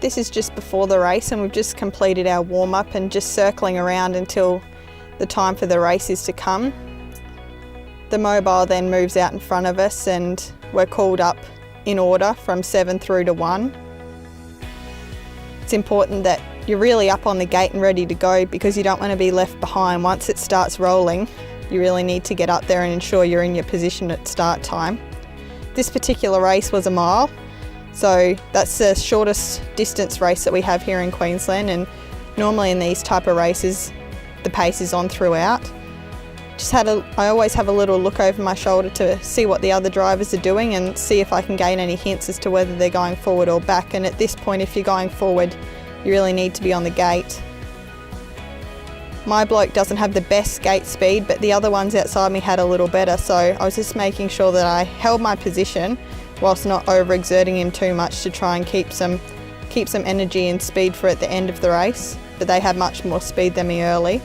This is just before the race and we've just completed our warm-up and just circling around until the time for the race is to come. The mobile then moves out in front of us and we're called up in order from 7 through to 1. It's important that you're really up on the gate and ready to go because you don't want to be left behind. Once it starts rolling, you really need to get up there and ensure you're in your position at start time. This particular race was a mile, so that's the shortest distance race that we have here in Queensland, and normally in these type of races the pace is on throughout. I always have a little look over my shoulder to see what the other drivers are doing and see if I can gain any hints as to whether they're going forward or back, and at this point if you're going forward you really need to be on the gate. My bloke doesn't have the best gate speed, but the other ones outside me had a little better, so I was just making sure that I held my position whilst not overexerting him too much to try and keep some energy and speed for at the end of the race, but they had much more speed than me early.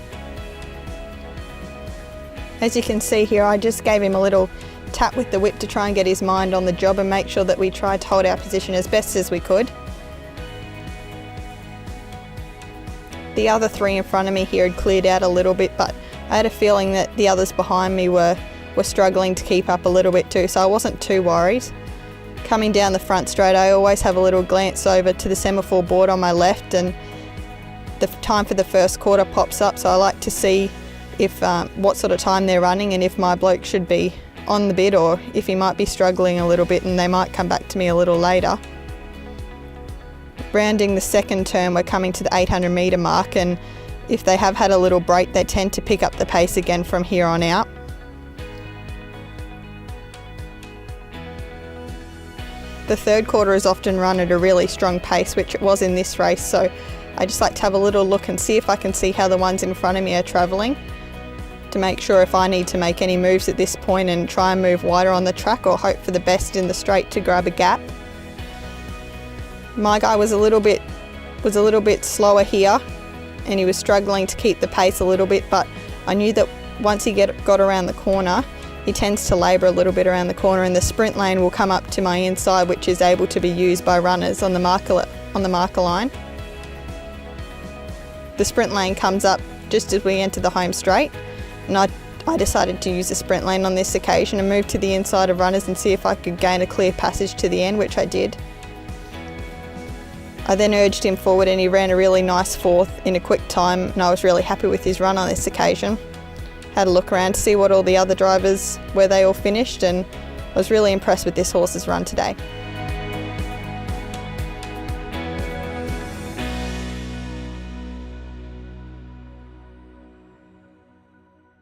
As you can see here, I just gave him a little tap with the whip to try and get his mind on the job and make sure that we tried to hold our position as best as we could. The other three in front of me here had cleared out a little bit, but I had a feeling that the others behind me were struggling to keep up a little bit too, so I wasn't too worried. Coming down the front straight, I always have a little glance over to the semaphore board on my left, and the time for the first quarter pops up, so I like to see if what sort of time they're running and if my bloke should be on the bit or if he might be struggling a little bit and they might come back to me a little later. Rounding the second turn, we're coming to the 800 metre mark, and if they have had a little break they tend to pick up the pace again from here on out. The third quarter is often run at a really strong pace, which it was in this race, so I just like to have a little look and see if I can see how the ones in front of me are travelling, to make sure if I need to make any moves at this point and try and move wider on the track or hope for the best in the straight to grab a gap. My guy was a little bit slower here and he was struggling to keep the pace a little bit, but I knew that once he got around the corner, he tends to labour a little bit around the corner, and the sprint lane will come up to my inside, which is able to be used by runners on the marker line. The sprint lane comes up just as we enter the home straight, and I decided to use the sprint lane on this occasion and move to the inside of runners and see if I could gain a clear passage to the end, which I did. I then urged him forward and he ran a really nice fourth in a quick time, and I was really happy with his run on this occasion. Had a look around to see what all the other drivers, where they all finished, and I was really impressed with this horse's run today.